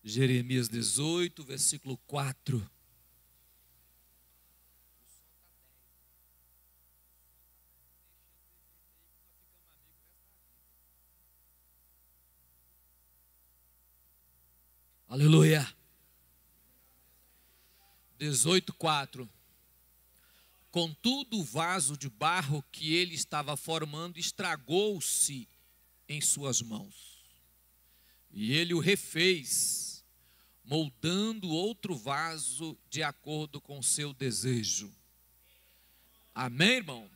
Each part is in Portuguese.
Jeremias 18, versículo 4. Aleluia. 18, 4. Contudo, o vaso de barro que ele estava formando estragou-se em suas mãos. E ele o refez, moldando outro vaso de acordo com o seu desejo. Amém, irmão?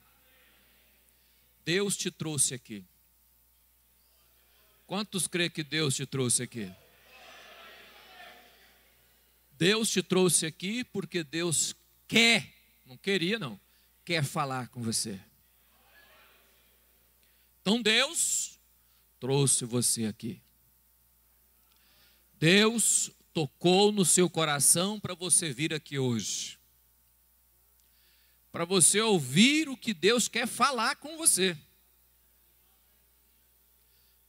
Deus te trouxe aqui. Quantos creem que Deus te trouxe aqui? Deus te trouxe aqui porque Deus quer, não queria não, quer falar com você. Então Deus trouxe você aqui. Deus tocou no seu coração para você vir aqui hoje. Para você ouvir o que Deus quer falar com você.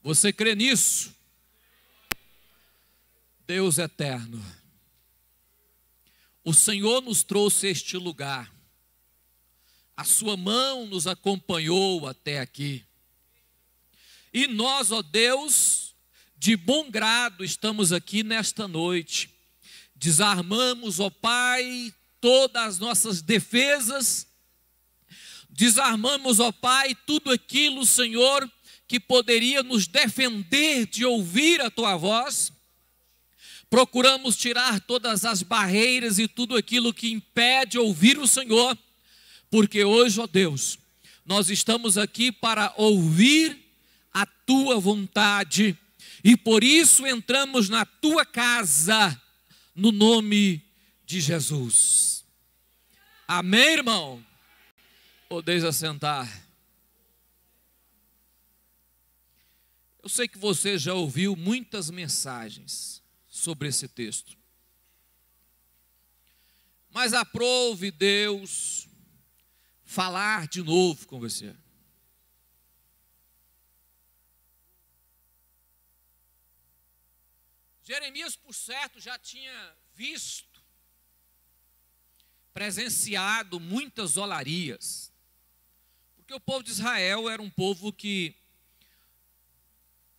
Você crê nisso? Deus eterno, o Senhor nos trouxe a este lugar. A sua mão nos acompanhou até aqui. E nós, ó Deus, de bom grado estamos aqui nesta noite. Desarmamos, ó Pai, todas as nossas defesas. Desarmamos, ó Pai, tudo aquilo, Senhor, que poderia nos defender de ouvir a Tua voz. Procuramos tirar todas as barreiras e tudo aquilo que impede ouvir o Senhor, porque hoje, ó Deus, nós estamos aqui para ouvir a Tua vontade, e por isso entramos na Tua casa, no nome de Jesus. Amém, irmão? Podeis assentar. Eu sei que você já ouviu muitas mensagens sobre esse texto, mas aprove Deus falar de novo com você. Jeremias, por certo, já tinha visto, presenciado muitas zolarias, porque o povo de Israel era um povo que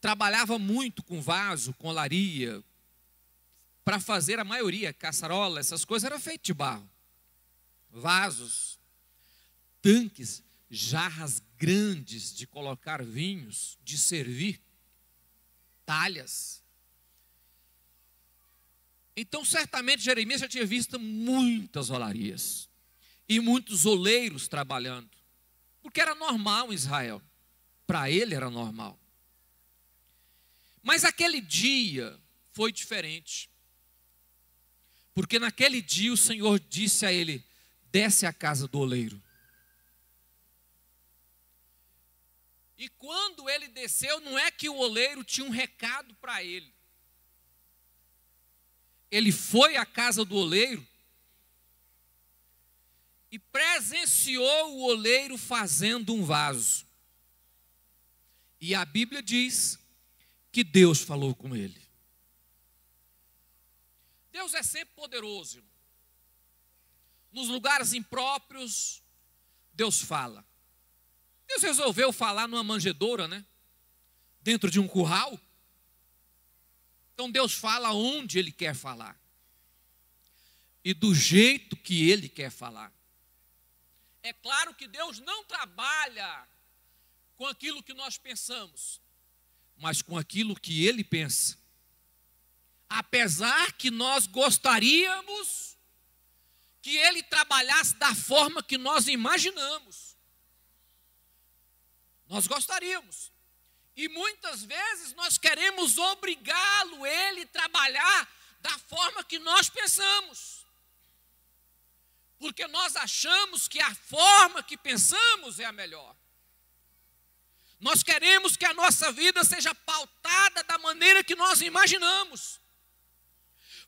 trabalhava muito com vaso, com olaria, para fazer a maioria, caçarola, essas coisas eram feitas de barro. Vasos, tanques, jarras grandes de colocar vinhos, de servir, talhas. Então, certamente, Jeremias já tinha visto muitas olarias e muitos oleiros trabalhando, porque era normal em Israel, para ele era normal. Mas aquele dia foi diferente. Porque naquele dia o Senhor disse a ele: desce à casa do oleiro. E quando ele desceu, não é que o oleiro tinha um recado para ele. Ele foi à casa do oleiro e presenciou o oleiro fazendo um vaso. E a Bíblia diz que Deus falou com ele. Deus é sempre poderoso, irmão. Nos lugares impróprios, Deus fala. Deus resolveu falar numa manjedoura, né? Dentro de um curral. Então Deus fala onde Ele quer falar. E do jeito que Ele quer falar. É claro que Deus não trabalha com aquilo que nós pensamos, mas com aquilo que Ele pensa. Apesar que nós gostaríamos que Ele trabalhasse da forma que nós imaginamos. Nós gostaríamos. E muitas vezes nós queremos obrigá-lo, Ele, a trabalhar da forma que nós pensamos. Porque nós achamos que a forma que pensamos é a melhor. Nós queremos que a nossa vida seja pautada da maneira que nós imaginamos.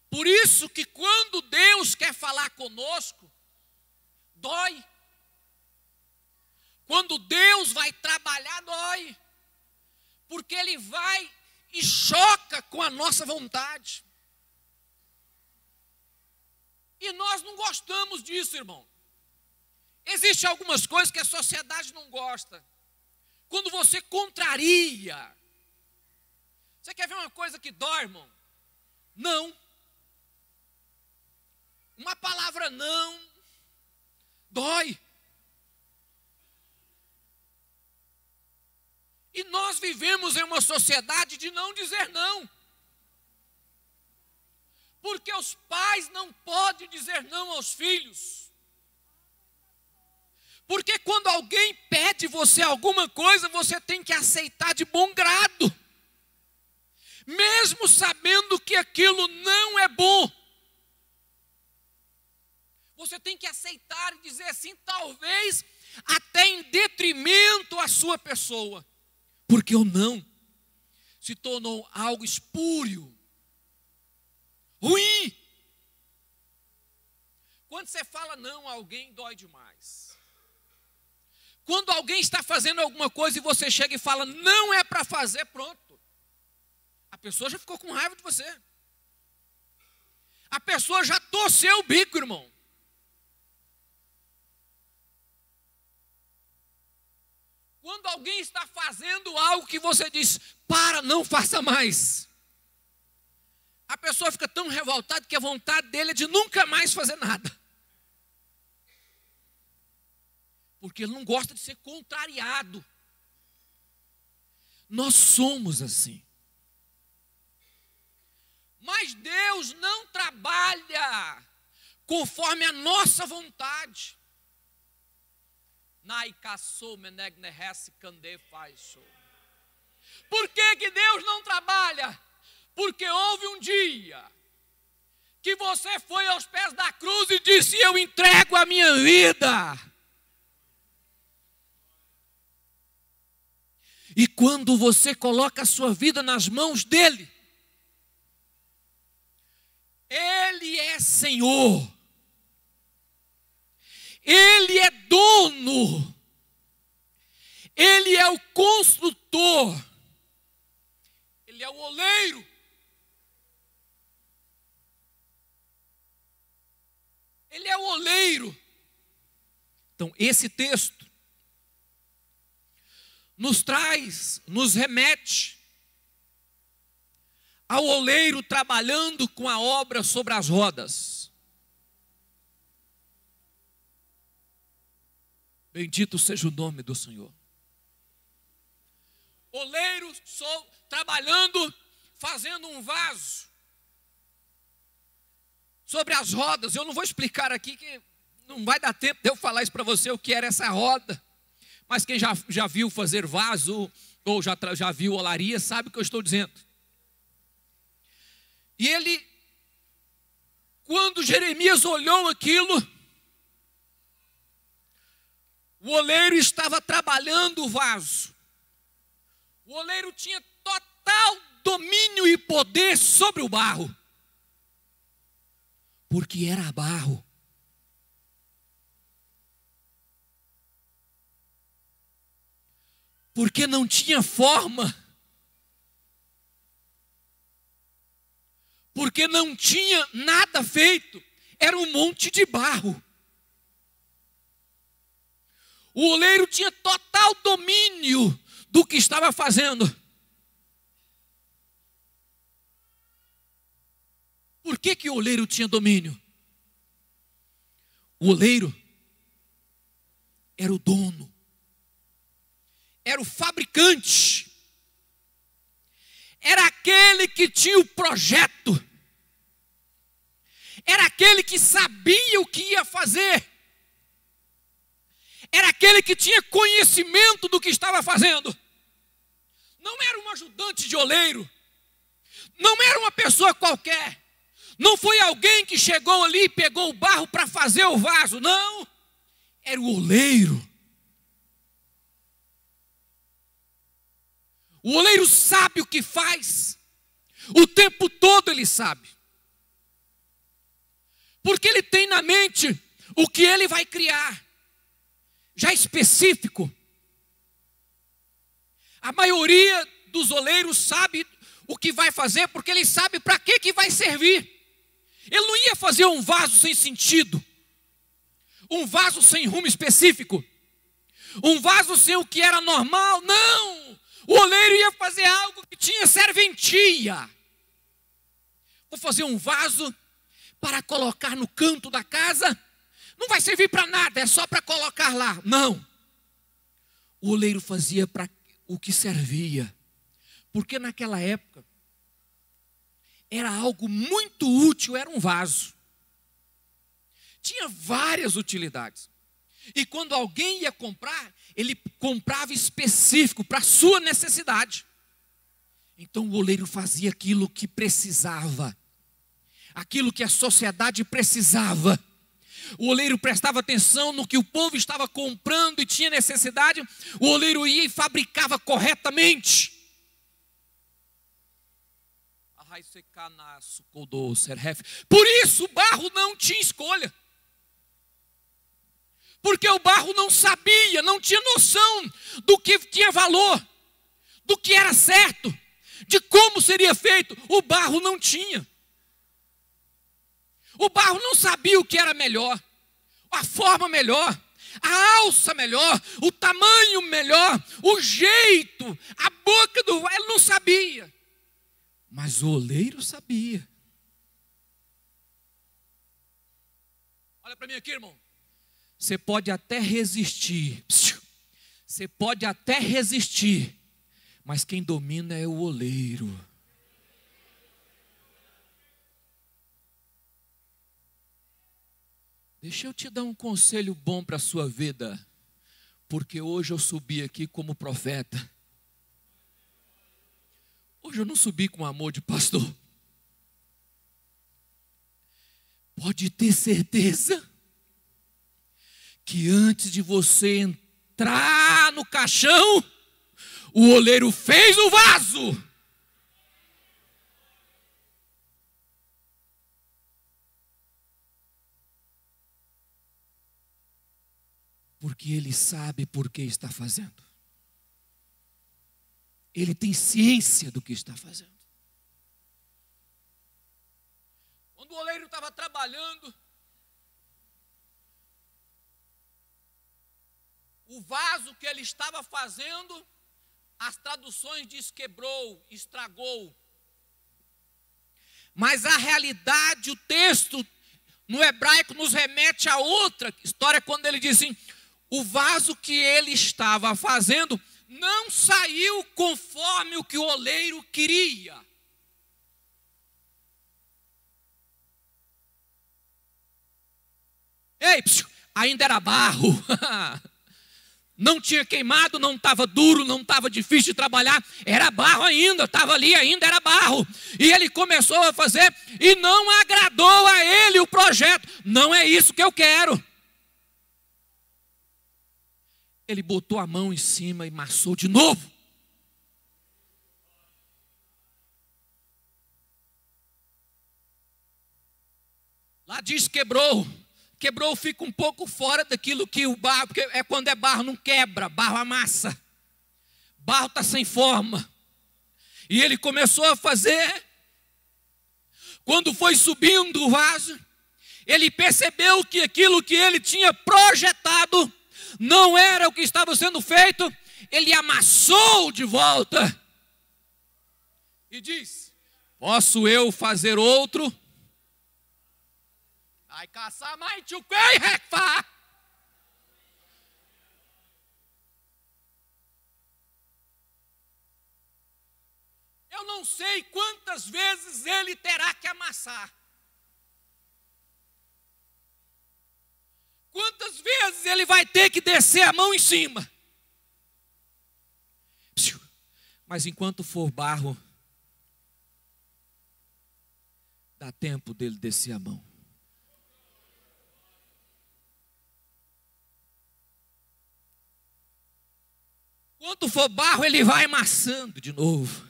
Por isso que quando Deus quer falar conosco, dói. Quando Deus vai trabalhar, dói. Porque Ele vai e choca com a nossa vontade. E nós não gostamos disso, irmão. Existem algumas coisas que a sociedade não gosta. Quando você contraria. Você quer ver uma coisa que dói, irmão? Não. Uma palavra não dói. E nós vivemos em uma sociedade de não dizer não. Porque os pais não podem dizer não aos filhos. Porque quando alguém pede você alguma coisa, você tem que aceitar de bom grado. Mesmo sabendo que aquilo não é bom. Você tem que aceitar e dizer assim, talvez até em detrimento à sua pessoa. Porque o não se tornou algo espúrio, ruim. Quando você fala não a alguém, dói demais. Quando alguém está fazendo alguma coisa e você chega e fala, não é para fazer, pronto. A pessoa já ficou com raiva de você. A pessoa já torceu o bico, irmão. Quando alguém está fazendo algo que você diz, para, não faça mais. A pessoa fica tão revoltada que a vontade dele é de nunca mais fazer nada. Porque ele não gosta de ser contrariado. Nós somos assim. Mas Deus não trabalha conforme a nossa vontade. Por que Deus não trabalha? Porque houve um dia que você foi aos pés da cruz e disse, eu entrego a minha vida. E quando você coloca a sua vida nas mãos dele, ele é Senhor. Ele é dono, ele é o construtor, ele é o oleiro. Ele é o oleiro. Então, esse texto nos remete ao oleiro trabalhando com a obra sobre as rodas. Bendito seja o nome do Senhor. Oleiro trabalhando, fazendo um vaso sobre as rodas. Eu não vou explicar aqui, que não vai dar tempo de eu falar isso para você, o que era essa roda. Mas quem já viu fazer vaso, ou já viu olaria, sabe o que eu estou dizendo. E ele, quando Jeremias olhou aquilo, o oleiro estava trabalhando o vaso. O oleiro tinha total domínio e poder sobre o barro. Porque era barro. Porque não tinha forma. Porque não tinha nada feito. Era um monte de barro. O oleiro tinha total domínio do que estava fazendo. Por que o oleiro tinha domínio? O oleiro era o dono, era o fabricante, era aquele que tinha o projeto, era aquele que sabia o que ia fazer. Era aquele que tinha conhecimento do que estava fazendo. Não era um ajudante de oleiro. Não era uma pessoa qualquer. Não foi alguém que chegou ali e pegou o barro para fazer o vaso. Não. Era o oleiro. O oleiro sabe o que faz. O tempo todo ele sabe. Porque ele tem na mente o que ele vai criar. Já específico. A maioria dos oleiros sabe o que vai fazer, porque ele sabe para que vai servir. Ele não ia fazer um vaso sem sentido, um vaso sem rumo específico, um vaso sem o que era normal. Não! O oleiro ia fazer algo que tinha serventia. Vou fazer um vaso para colocar no canto da casa. Não vai servir para nada, é só para colocar lá. Não. O oleiro fazia para o que servia. Porque naquela época era algo muito útil, era um vaso. Tinha várias utilidades. E quando alguém ia comprar, ele comprava específico para a sua necessidade. Então o oleiro fazia aquilo que precisava, aquilo que a sociedade precisava. O oleiro prestava atenção no que o povo estava comprando e tinha necessidade. O oleiro ia e fabricava corretamente. Por isso o barro não tinha escolha. Porque o barro não sabia, não tinha noção do que tinha valor, do que era certo, de como seria feito. O barro não tinha. O barro não sabia o que era melhor, a forma melhor, a alça melhor, o tamanho melhor, o jeito, a boca do vaso. Ele não sabia. Mas o oleiro sabia. Olha para mim aqui, irmão. Você pode até resistir. Você pode até resistir. Mas quem domina é o oleiro. Deixa eu te dar um conselho bom para a sua vida. Porque hoje eu subi aqui como profeta. Hoje eu não subi com amor de pastor. Pode ter certeza que antes de você entrar no caixão, o oleiro fez o vaso. Porque ele sabe por que está fazendo. Ele tem ciência do que está fazendo. Quando o oleiro estava trabalhando, o vaso que ele estava fazendo, as traduções diz quebrou, estragou. Mas a realidade, o texto no hebraico nos remete a outra história, quando ele diz assim: o vaso que ele estava fazendo não saiu conforme o que o oleiro queria. Ei, ainda era barro. Não tinha queimado, não estava duro, não estava difícil de trabalhar. Era barro ainda, estava ali ainda, era barro. E ele começou a fazer e não agradou a ele o projeto. Não é isso que eu quero. Ele botou a mão em cima e amassou de novo. Lá diz quebrou. Quebrou, fica um pouco fora daquilo que o barro, porque é quando é barro, não quebra, barro amassa. Barro está sem forma. E ele começou a fazer. Quando foi subindo o vaso, ele percebeu que aquilo que ele tinha projetado não era o que estava sendo feito. Ele amassou de volta. E diz: posso eu fazer outro? Ai, caçar mais tchuquei, refa. Eu não sei quantas vezes ele terá que amassar. Quantas vezes ele vai ter que descer a mão em cima. Mas enquanto for barro, dá tempo dele descer a mão. Enquanto for barro, ele vai amassando de novo.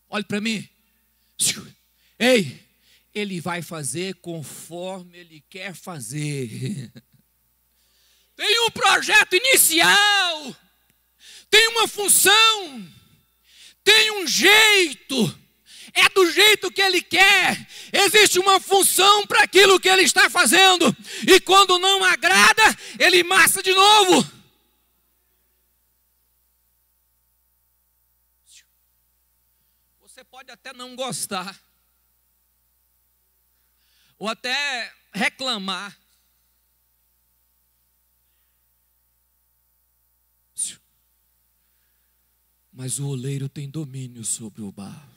Olhe para mim. Ei, ele vai fazer conforme ele quer fazer. Tem um projeto inicial, tem uma função, tem um jeito, é do jeito que ele quer. Existe uma função para aquilo que ele está fazendo. E quando não agrada, ele massa de novo. Você pode até não gostar, ou até reclamar. Mas o oleiro tem domínio sobre o barro.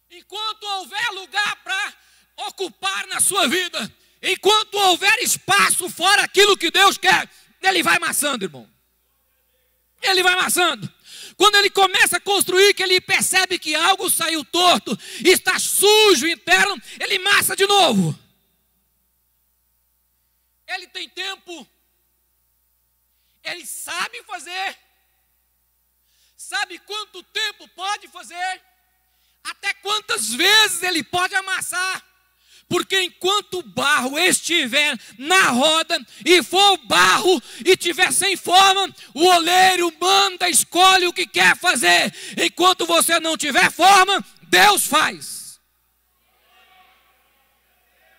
Enquanto houver lugar para ocupar na sua vida, enquanto houver espaço fora aquilo que Deus quer, ele vai amassando, irmão. Ele vai amassando. Quando ele começa a construir, que ele percebe que algo saiu torto, está sujo interno, ele massa de novo. Ele tem tempo, ele sabe fazer, sabe quanto tempo pode fazer, até quantas vezes ele pode amassar, porque enquanto o barro estiver na roda, e for barro, e estiver sem forma, o oleiro manda, escolhe o que quer fazer. Enquanto você não tiver forma, Deus faz.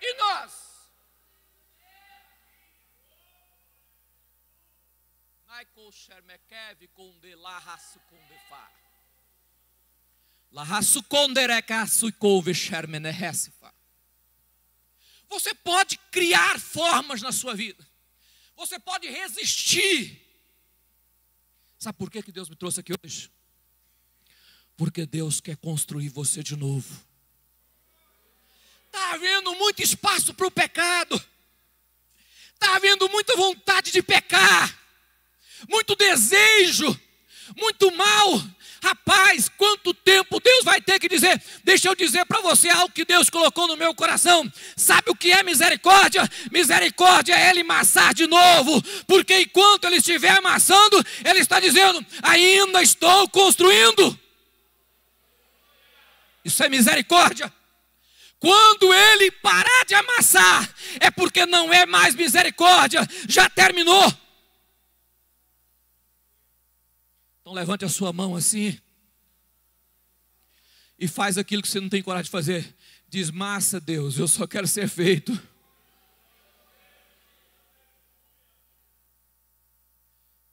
E nós? Você pode criar formas na sua vida. Você pode resistir. Sabe por que Deus me trouxe aqui hoje? Porque Deus quer construir você de novo. Está havendo muito espaço para o pecado. Está havendo muita vontade de pecar. Muito desejo. Muito mal. Rapaz, quanto tempo Deus vai ter que dizer? Deixa eu dizer para você algo que Deus colocou no meu coração. Sabe o que é misericórdia? Misericórdia é Ele amassar de novo. Porque enquanto Ele estiver amassando, Ele está dizendo, ainda estou construindo. Isso é misericórdia. Quando Ele parar de amassar, é porque não é mais misericórdia. Já terminou. Então levante a sua mão assim e faz aquilo que você não tem coragem de fazer. Diz, massa, Deus, eu só quero ser feito.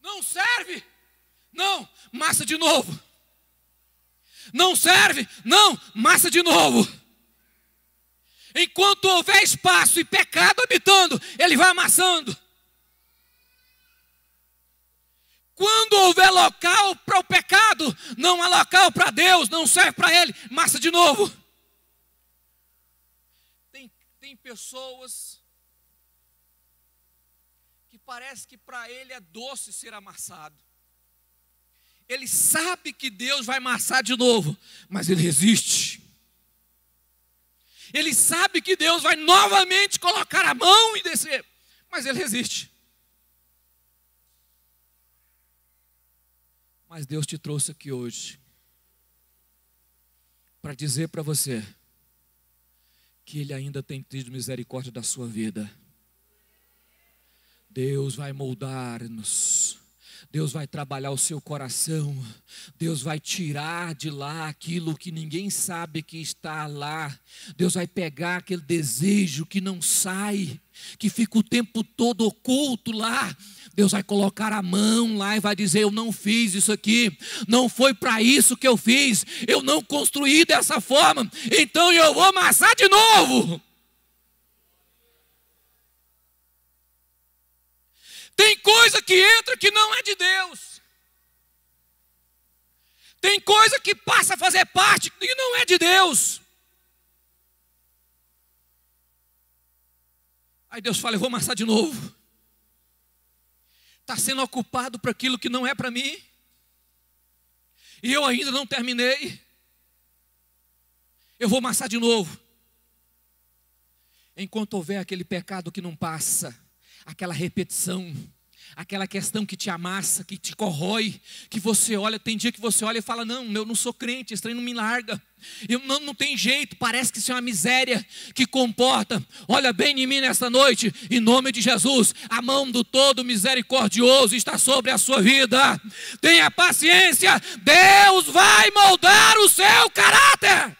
Não serve? Não, massa de novo. Não serve? Não, massa de novo. Enquanto houver espaço e pecado habitando, Ele vai amassando. Quando houver local para o pecado, não há local para Deus, não serve para Ele, massa de novo. Tem pessoas que parece que para ele é doce ser amassado. Ele sabe que Deus vai amassar de novo, mas ele resiste. Ele sabe que Deus vai novamente colocar a mão e descer, mas ele resiste. Mas Deus te trouxe aqui hoje para dizer para você que Ele ainda tem tido misericórdia da sua vida. Deus vai moldar-nos. Deus vai trabalhar o seu coração. Deus vai tirar de lá aquilo que ninguém sabe que está lá. Deus vai pegar aquele desejo que não sai, que fica o tempo todo oculto lá. Deus vai colocar a mão lá e vai dizer, eu não fiz isso aqui, não foi para isso que eu fiz, eu não construí dessa forma, então eu vou amassar de novo. Tem coisa que entra que não é de Deus. Tem coisa que passa a fazer parte que não é de Deus. Aí Deus fala, eu vou amassar de novo. Está sendo ocupado para aquilo que não é para mim. E eu ainda não terminei. Eu vou amassar de novo. Enquanto houver aquele pecado que não passa, aquela repetição, aquela questão que te amassa, que te corrói, que você olha, tem dia que você olha e fala, não, eu não sou crente, esse trem não me larga, não tem jeito, parece que isso é uma miséria que comporta. Olha bem em mim nesta noite, em nome de Jesus, a mão do todo misericordioso está sobre a sua vida. Tenha paciência, Deus vai moldar o seu caráter.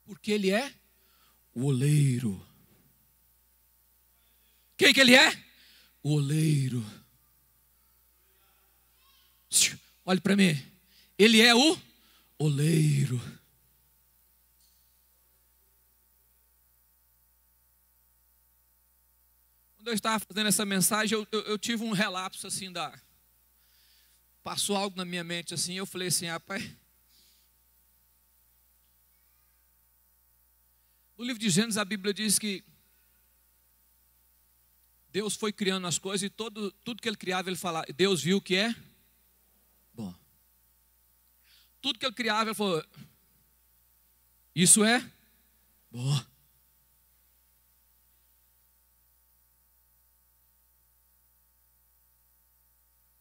Porque Ele é o oleiro. Quem que Ele é? O oleiro. Olhe para mim. Ele é o oleiro. Quando eu estava fazendo essa mensagem, eu tive um relapso assim passou algo na minha mente assim, eu falei assim, rapaz. No livro de Gênesis, a Bíblia diz que Deus foi criando as coisas e tudo que Ele criava, Ele falava, Deus viu que é bom. Tudo que Ele criava, Ele falou, isso é bom.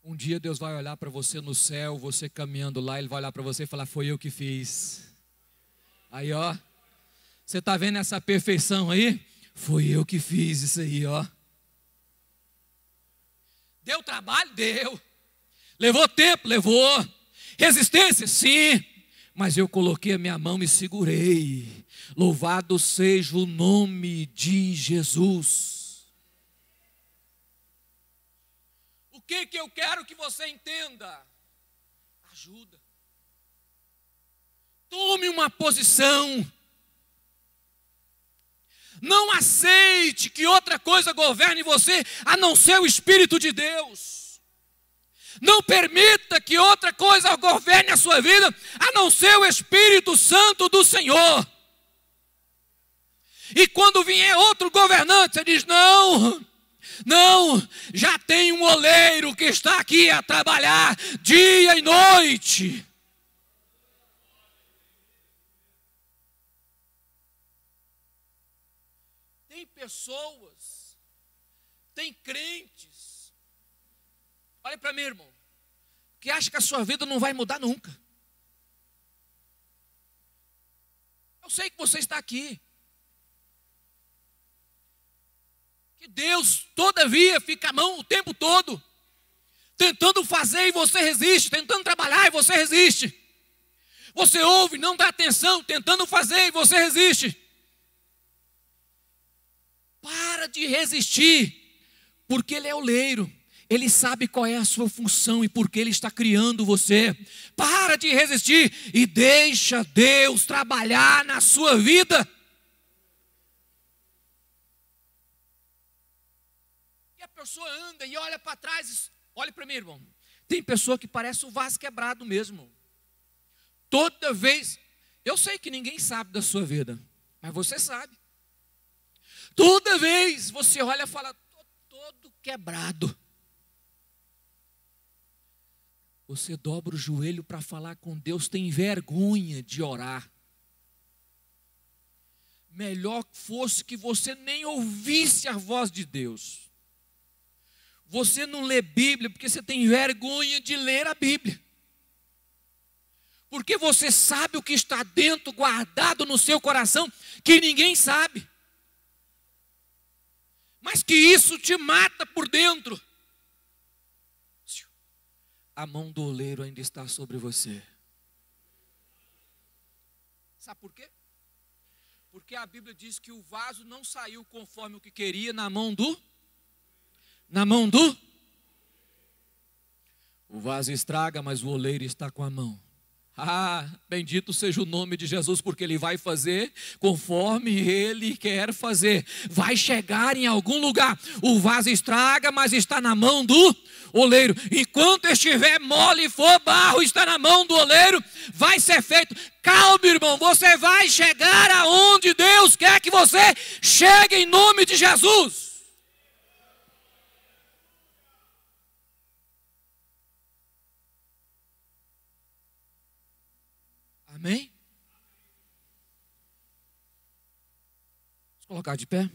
Um dia Deus vai olhar para você no céu, você caminhando lá, Ele vai olhar para você e falar, foi eu que fiz. Aí ó. Você está vendo essa perfeição aí? Foi eu que fiz isso aí, ó. Deu trabalho? Deu. Levou tempo? Levou. Resistência? Sim. Mas eu coloquei a minha mão e segurei. Louvado seja o nome de Jesus. O que eu quero que você entenda? Ajuda. Tome uma posição. Não aceite que outra coisa governe você, a não ser o Espírito de Deus. Não permita que outra coisa governe a sua vida, a não ser o Espírito Santo do Senhor. E quando vier outro governante, você diz, não, já tem um oleiro que está aqui a trabalhar dia e noite. Tem pessoas, tem crentes, olha para mim, irmão, que acha que a sua vida não vai mudar nunca. Eu sei que você está aqui, que Deus todavia fica a mão o tempo todo, tentando fazer e você resiste, tentando trabalhar e você resiste. Você ouve, não dá atenção, tentando fazer e você resiste. Para de resistir, porque Ele é oleiro, Ele sabe qual é a sua função e por que Ele está criando você. Para de resistir e deixa Deus trabalhar na sua vida. E a pessoa anda e olha para trás, olha para mim, irmão. Tem pessoa que parece o vaso quebrado mesmo. Toda vez, eu sei que ninguém sabe da sua vida, mas você sabe. Toda vez você olha e fala, estou todo quebrado. Você dobra o joelho para falar com Deus, tem vergonha de orar. Melhor fosse que você nem ouvisse a voz de Deus. Você não lê Bíblia porque você tem vergonha de ler a Bíblia. Porque você sabe o que está dentro, guardado no seu coração, que ninguém sabe. Mas que isso te mata por dentro. A mão do oleiro ainda está sobre você. Sabe por quê? Porque a Bíblia diz que o vaso não saiu conforme o que queria na mão do... O vaso estraga, mas o oleiro está com a mão. Ah, bendito seja o nome de Jesus, porque Ele vai fazer conforme Ele quer fazer. Vai chegar em algum lugar. O vaso estraga, mas está na mão do oleiro. Enquanto estiver mole e for barro, está na mão do oleiro, vai ser feito. Calma, irmão, você vai chegar aonde Deus quer que você chegue em nome de Jesus. Amém? Vamos colocar de pé.